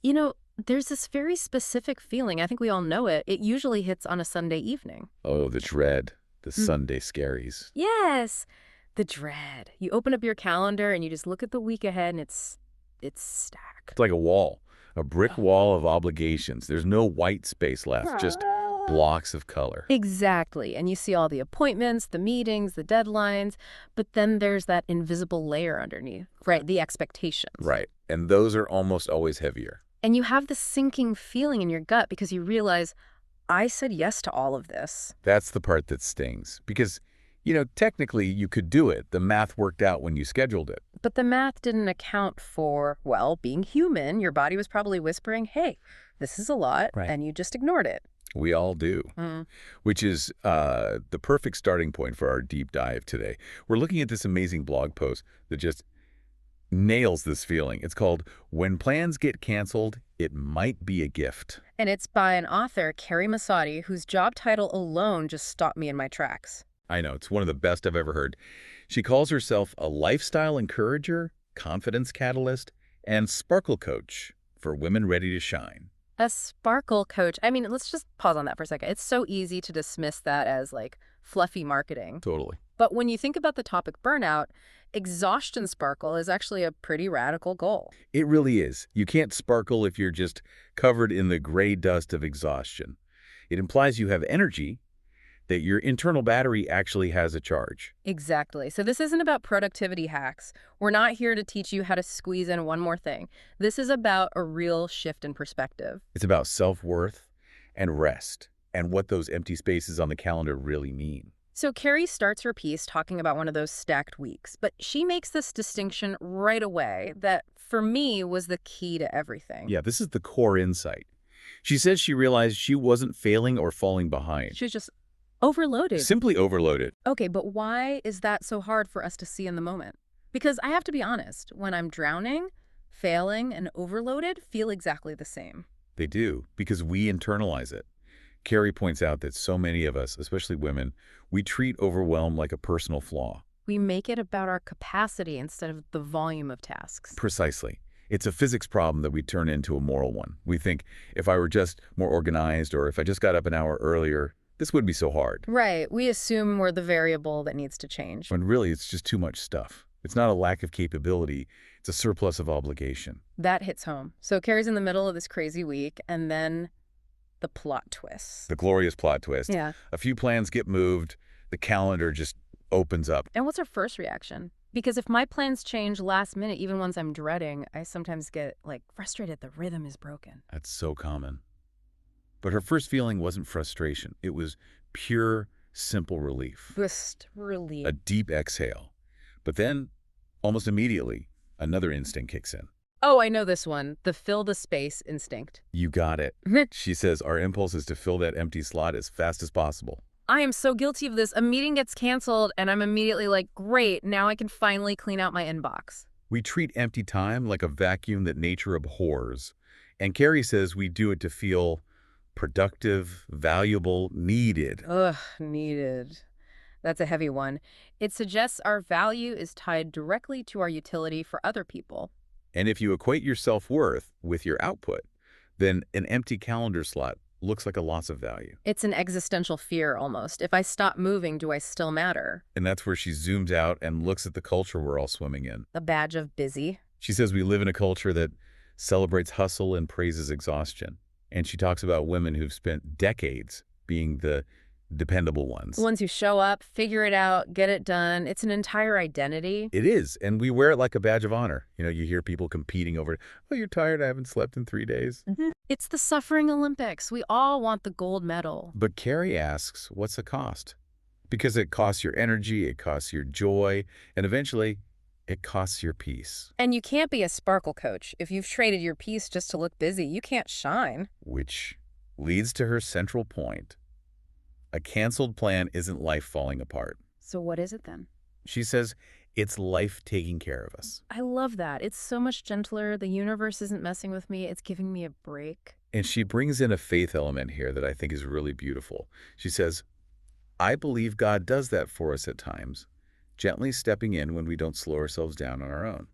You know, there's this very specific feeling. I think we all know it. It usually hits on a Sunday evening. Oh, the dread, the Mm. Sunday scaries. Yes, the dread. You open up your calendar and you just look at the week ahead and it's It's stacked. like a wall, a brick wall of obligations. There's no white space left, just blocks of color. Exactly. And you see all the appointments, the meetings, the deadlines, but then there's that invisible layer underneath, right? The expectations. Right. And those are almost always heavier. And you have this sinking feeling in your gut because you realize, I said yes to all of this. That's the part that stings. Because, technically you could do it. The math worked out when you scheduled it. But the math didn't account for, well, being human. Your body was probably whispering, hey, this is a lot, Right. and you just ignored it. We all do. Mm. Which is the perfect starting point for our deep dive today. We're looking at this amazing blog post that just nails this feeling. It's called When Plans Get Canceled, It Might Be a Gift. And it's by an author, Carrie Massotti, whose job title alone just stopped me in my tracks. I know, it's one of the best I've ever heard. She calls herself a lifestyle encourager, confidence catalyst, and sparkle coach for women ready to shine. A sparkle coach. I mean, let's just pause on that for a second. It's so easy to dismiss that as like fluffy marketing. Totally. But when you think about the topic burnout, exhaustion sparkle is actually a pretty radical goal. It really is. You can't sparkle if you're just covered in the gray dust of exhaustion. It implies you have energy, that your internal battery actually has a charge. Exactly. So this isn't about productivity hacks. We're not here to teach you how to squeeze in one more thing. This is about a real shift in perspective. It's about self-worth and rest and what those empty spaces on the calendar really mean. So Carrie starts her piece talking about one of those stacked weeks, but she makes this distinction right away that, for me, was the key to everything. Yeah, this is the core insight. She says she realized she wasn't failing or falling behind. She was just overloaded. Simply overloaded. Okay, but why is that so hard for us to see in the moment? Because I have to be honest, when I'm drowning, failing, and overloaded feel exactly the same. They do, because we internalize it. Carrie points out that so many of us, especially women, we treat overwhelm like a personal flaw. We make it about our capacity instead of the volume of tasks. Precisely. It's a physics problem that we turn into a moral one. We think, if I were just more organized or if I just got up an hour earlier, this wouldn't be so hard. Right. We assume we're the variable that needs to change. When really it's just too much stuff. It's not a lack of capability, it's a surplus of obligation. That hits home. So Carrie's in the middle of this crazy week, and then the plot twist. The glorious plot twist. Yeah. A few plans get moved, the calendar just opens up. And what's her first reaction? Because if my plans change last minute, even ones I'm dreading, I sometimes get, frustrated the rhythm is broken. That's so common. But her first feeling wasn't frustration. It was pure, simple relief. Just relief. A deep exhale. But then, almost immediately, another instinct kicks in. Oh, I know this one. The fill the space instinct. You got it. She says our impulse is to fill that empty slot as fast as possible. I am so guilty of this. A meeting gets canceled, and I'm immediately like, great, now I can finally clean out my inbox. We treat empty time like a vacuum that nature abhors. And Carrie says we do it to feel productive, valuable, needed. Ugh, needed. That's a heavy one. It suggests our value is tied directly to our utility for other people. And if you equate your self-worth with your output, then an empty calendar slot looks like a loss of value. It's an existential fear almost. If I stop moving, do I still matter? And that's where she zooms out and looks at the culture we're all swimming in. A badge of busy. She says we live in a culture that celebrates hustle and praises exhaustion. And she talks about women who've spent decades being the dependable ones. Ones who show up, figure it out, get it done. It's an entire identity. It is, and we wear it like a badge of honor. You hear people competing over it. Oh, you're tired, I haven't slept in 3 days. It's the suffering Olympics. We all want the gold medal. But Carrie asks, what's the cost? Because it costs your energy, it costs your joy, and eventually, it costs your peace. And you can't be a sparkle coach. If you've traded your peace just to look busy, you can't shine. Which leads to her central point. A canceled plan isn't life falling apart. So what is it then? She says it's life taking care of us. I love that. It's so much gentler. The universe isn't messing with me. It's giving me a break. And she brings in a faith element here that I think is really beautiful. She says, I believe God does that for us at times, gently stepping in when we don't slow ourselves down on our own.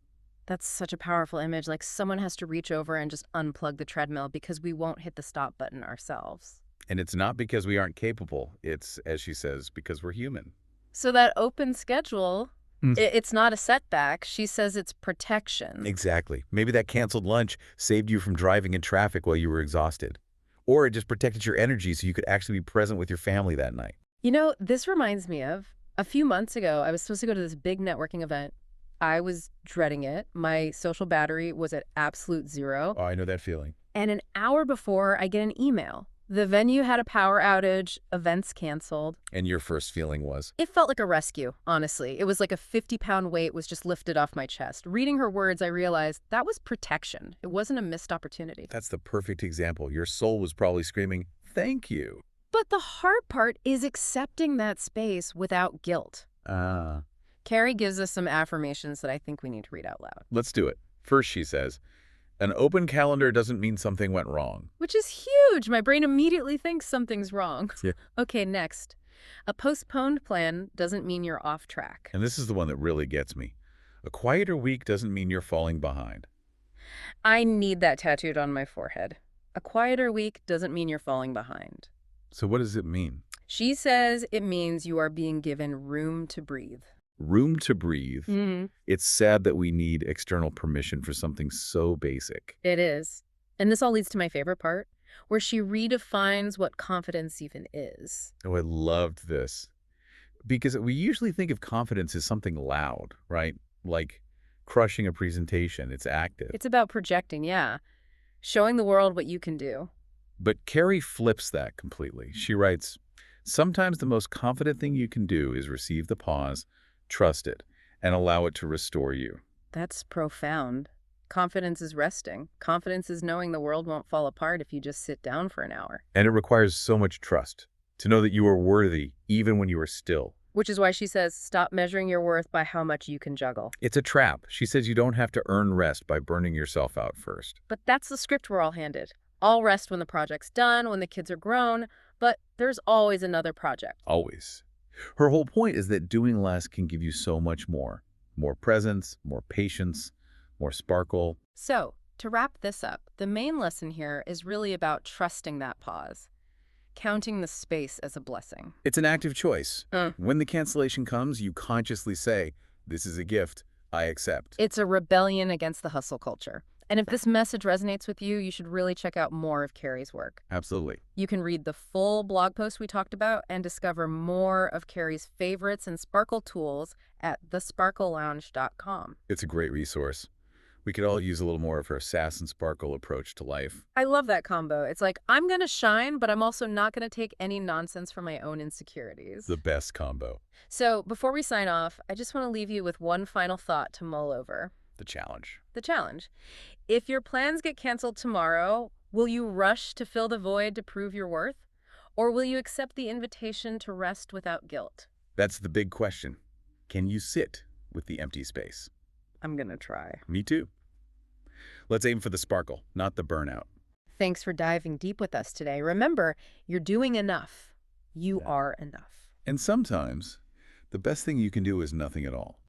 That's such a powerful image. Like someone has to reach over and just unplug the treadmill because we won't hit the stop button ourselves. And it's not because we aren't capable. It's, as she says, because we're human. So that open schedule, Mm. it's not a setback. She says it's protection. Exactly. Maybe that canceled lunch saved you from driving in traffic while you were exhausted. Or it just protected your energy so you could actually be present with your family that night. You know, this reminds me of a few months ago, I was supposed to go to this big networking event. I was dreading it. My social battery was at absolute zero. Oh, I know that feeling. And an hour before, I get an email. The venue had a power outage, events canceled. And your first feeling was? It felt like a rescue, honestly. It was like a 50-pound weight was just lifted off my chest. Reading her words, I realized that was protection. It wasn't a missed opportunity. That's the perfect example. Your soul was probably screaming, thank you. But the hard part is accepting that space without guilt. Ah. Carrie gives us some affirmations that I think we need to read out loud. Let's do it. First, she says, an open calendar doesn't mean something went wrong. Which is huge. My brain immediately thinks something's wrong. Yeah. Okay, next. A postponed plan doesn't mean you're off track. And this is the one that really gets me. A quieter week doesn't mean you're falling behind. I need that tattooed on my forehead. A quieter week doesn't mean you're falling behind. So what does it mean? She says it means you are being given room to breathe. Room to breathe. It's sad that we need external permission for something so basic. It is. And this all leads to my favorite part, where she redefines what confidence even is. Oh, I loved this. Because we usually think of confidence as something loud, right? Like crushing a presentation. It's active. It's about projecting, yeah. Showing the world what you can do. But Carrie flips that completely. She writes, sometimes the most confident thing you can do is receive the pause, trust it, and allow it to restore you. That's profound. Confidence is resting. Confidence is knowing the world won't fall apart if you just sit down for an hour. And it requires so much trust to know that you are worthy even when you are still. Which is why she says, stop measuring your worth by how much you can juggle. It's a trap. She says you don't have to earn rest by burning yourself out first. But that's the script we're all handed. I'll rest when the project's done, when the kids are grown, but there's always another project. Always. Her whole point is that doing less can give you so much more. More presence, more patience, more sparkle. So, to wrap this up, the main lesson here is really about trusting that pause. Counting the space as a blessing. It's an active choice. When the cancellation comes, you consciously say, this is a gift, I accept. It's a rebellion against the hustle culture. And if this message resonates with you, you should really check out more of Carrie's work. Absolutely. You can read the full blog post we talked about and discover more of Carrie's favorites and Sparkle tools at thesparklelounge.com. It's a great resource. We could all use a little more of her sass and sparkle approach to life. I love that combo. It's like, I'm going to shine, but I'm also not going to take any nonsense from my own insecurities. The best combo. So before we sign off, I just want to leave you with one final thought to mull over. The challenge. The challenge. If your plans get canceled tomorrow, will you rush to fill the void to prove your worth? Or will you accept the invitation to rest without guilt? That's the big question. Can you sit with the empty space? I'm gonna try. Me too. Let's aim for the sparkle, not the burnout. Thanks for diving deep with us today. Remember, you're doing enough. You are enough. And sometimes, the best thing you can do is nothing at all.